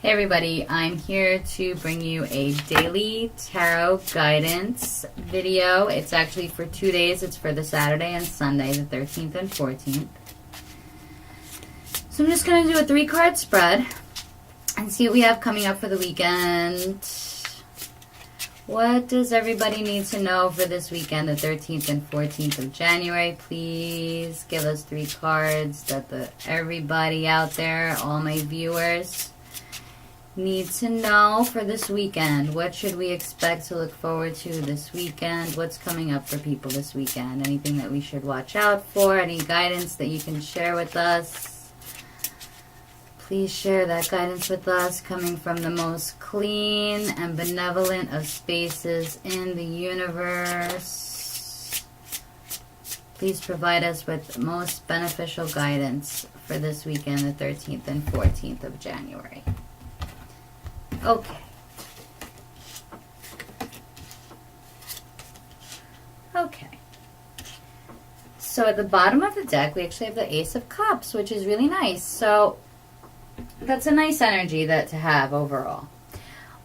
Hey everybody, I'm here to bring you a daily tarot guidance video. It's actually for 2 days. It's for the Saturday and Sunday, the 13th and 14th. So I'm just going to do a 3-card spread and see what we have coming up for the weekend. What does everybody need to know for this weekend, the 13th and 14th of January? Please give us 3 cards that everybody out there, all my viewers, need to know for this weekend. What should we expect to look forward to this weekend? What's coming up for people this weekend? Anything that we should watch out for? Any guidance that you can share with us? Please share that guidance with us, coming from the most clean and benevolent of spaces in the universe. Please provide us with most beneficial guidance for this weekend, the 13th and 14th of January. Okay. Okay. So at the bottom of the deck, we actually have the Ace of Cups, which is really nice. So that's a nice energy to have overall.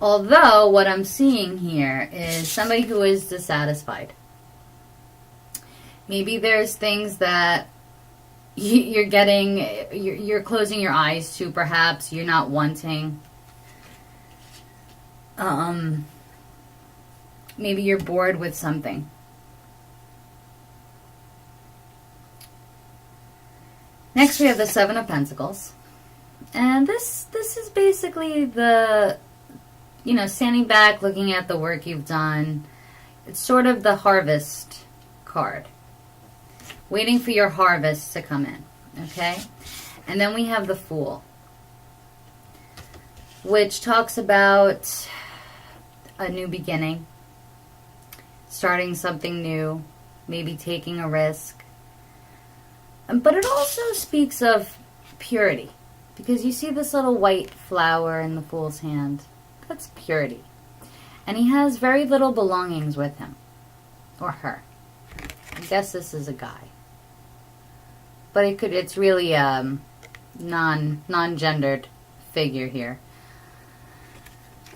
Although what I'm seeing here is somebody who is dissatisfied. Maybe there's things that you're closing your eyes to, perhaps you're not wanting. Maybe you're bored with something. Next we have the Seven of Pentacles. And this is basically the, standing back, looking at the work you've done. It's sort of the harvest card. Waiting for your harvest to come in, okay? And then we have the Fool, which talks about a new beginning, starting something new, maybe taking a risk. But it also speaks of purity, because you see this little white flower in the Fool's hand. That's purity. And he has very little belongings with him, or her. I guess this is a guy. But it's really a non-gendered figure here.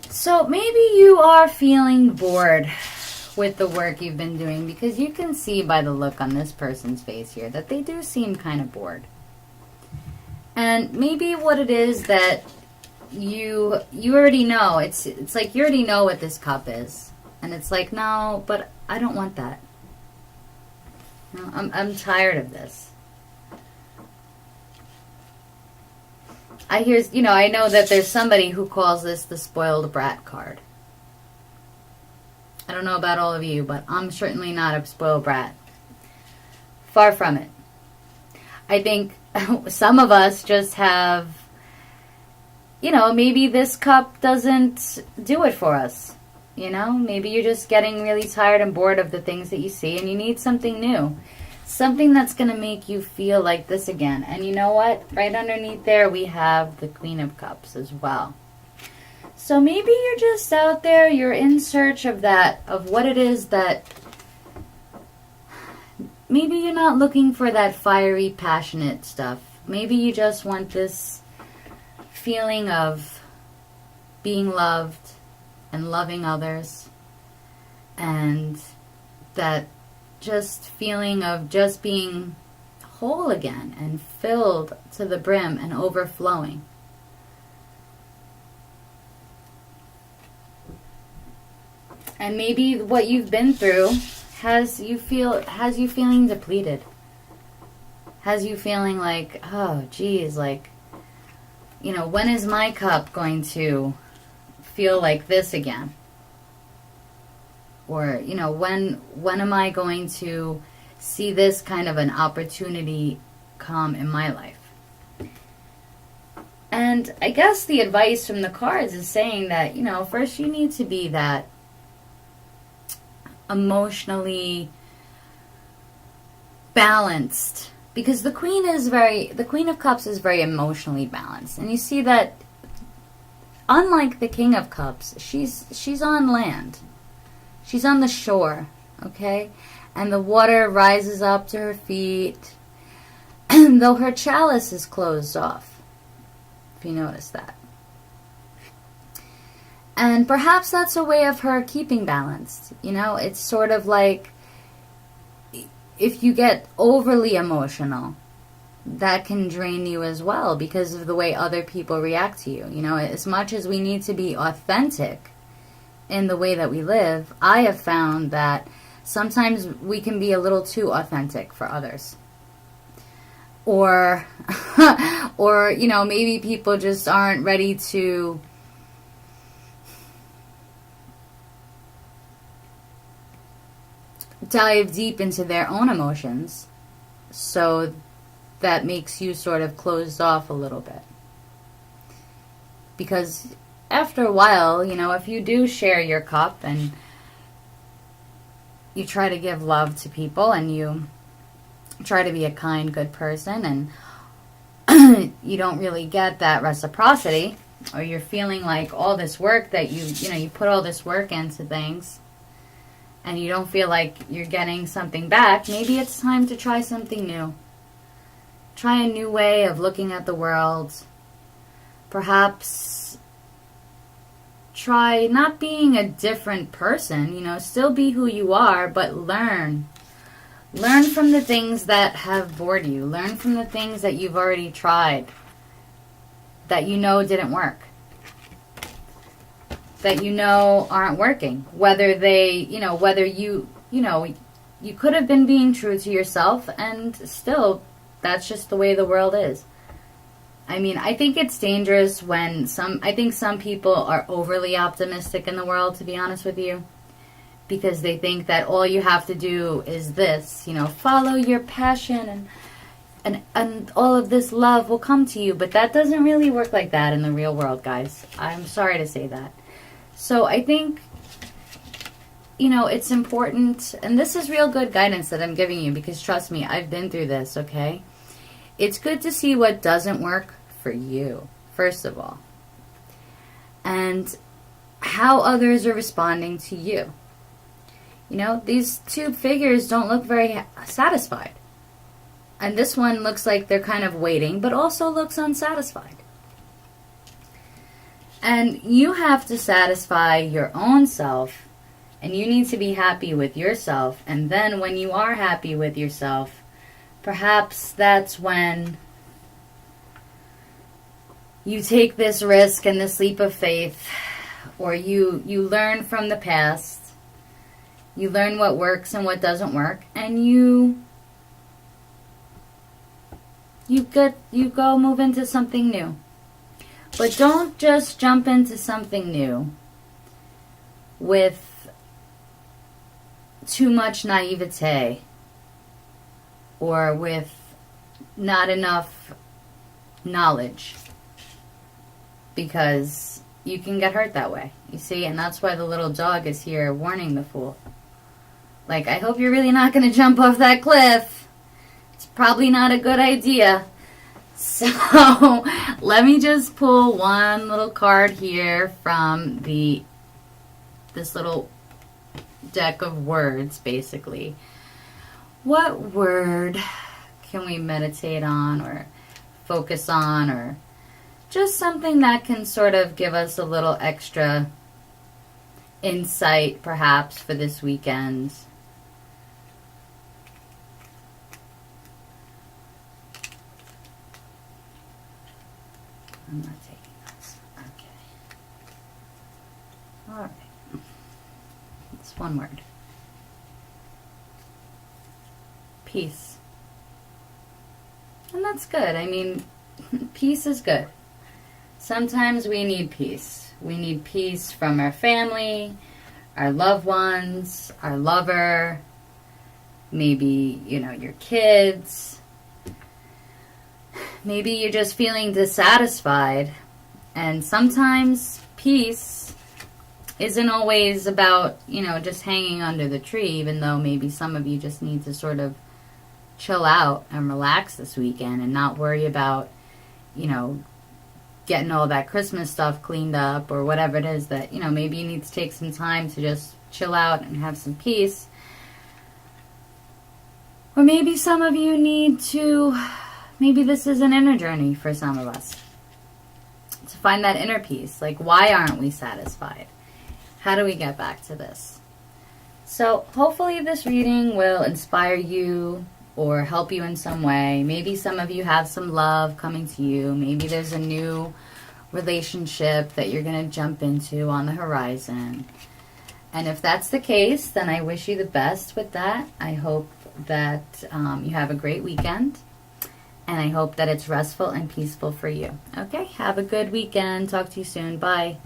So maybe you are feeling bored with the work you've been doing, because you can see by the look on this person's face here that they do seem kind of bored. And maybe what it is that you already know, it's like you already know what this cup is. And it's like, no, but I don't want that. No, I'm tired of this. I know that there's somebody who calls this the spoiled brat card. I don't know about all of you, but I'm certainly not a spoiled brat. Far from it. I think some of us just have, maybe this cup doesn't do it for us. Maybe you're just getting really tired and bored of the things that you see and you need something new. Something that's going to make you feel like this again. And you know what? Right underneath there we have the Queen of Cups as well. So maybe you're just out there, you're in search of what it is that, maybe you're not looking for that fiery, passionate stuff. Maybe you just want this feeling of being loved and loving others, and that just feeling of just being whole again and filled to the brim and overflowing. And maybe what you've been through has you feeling depleted. Has you feeling like, oh geez, like, when is my cup going to feel like this again? Or, when am I going to see this kind of an opportunity come in my life? And I guess the advice from the cards is saying that, first you need to be that emotionally balanced, because the Queen of Cups is very emotionally balanced. And you see that unlike the King of Cups, she's on land. She's on the shore, okay? And the water rises up to her feet, though her chalice is closed off, if you notice that. And perhaps that's a way of her keeping balanced. You know, it's sort of like if you get overly emotional, that can drain you as well because of the way other people react to you. You know, as much as we need to be authentic in the way that we live, I have found that sometimes we can be a little too authentic for others. Or, or, you know, maybe people just aren't ready to dive deep into their own emotions. So that makes you sort of closed off a little bit. Because after a while, you know, if you do share your cup and you try to give love to people and you try to be a kind, good person and you don't really get that reciprocity, or you're feeling like all this work that you put all this work into things and you don't feel like you're getting something back, maybe it's time to try something new. Try a new way of looking at the world. Perhaps try not being a different person, you know, still be who you are, but learn. Learn from the things that have bored you. Learn from the things that you've already tried that you know didn't work. That you know aren't working. Whether you could have been being true to yourself and still that's just the way the world is. I mean, I think it's dangerous when some people are overly optimistic in the world, to be honest with you, because they think that all you have to do is this, you know, follow your passion and all of this love will come to you. But that doesn't really work like that in the real world, guys. I'm sorry to say that. So I think, you know, it's important, and this is real good guidance that I'm giving you because trust me, I've been through this, okay? It's good to see what doesn't work for you, first of all, and how others are responding to you. You know, these two figures don't look very satisfied. And this one looks like they're kind of waiting, but also looks unsatisfied. And you have to satisfy your own self, and you need to be happy with yourself. And then when you are happy with yourself, perhaps that's when you take this risk and this leap of faith, or you learn from the past, you learn what works and what doesn't work, and you go move into something new. But don't just jump into something new with too much naivete or with not enough knowledge, because you can get hurt that way, you see, and that's why the little dog is here warning the fool. Like, I hope you're really not going to jump off that cliff. It's probably not a good idea. So, let me just pull one little card here from this little deck of words, basically. What word can we meditate on or focus on, or just something that can sort of give us a little extra insight, perhaps, for this weekend? I'm not taking those. Okay. All right. It's one word. Peace. And that's good. I mean, peace is good. Sometimes we need peace. We need peace from our family, our loved ones, our lover, maybe, you know, your kids. Maybe you're just feeling dissatisfied. And sometimes peace isn't always about, you know, just hanging under the tree, even though maybe some of you just need to sort of chill out and relax this weekend and not worry about, you know, getting all that Christmas stuff cleaned up or whatever it is that, you know, maybe you need to take some time to just chill out and have some peace. Or maybe some of you need to, maybe this is an inner journey for some of us, to find that inner peace. Like, why aren't we satisfied? How do we get back to this? So hopefully this reading will inspire you or help you in some way. Maybe some of you have some love coming to you. Maybe there's a new relationship that you're going to jump into on the horizon. And if that's the case, then I wish you the best with that. I hope that you have a great weekend. And I hope that it's restful and peaceful for you. Okay, have a good weekend. Talk to you soon. Bye.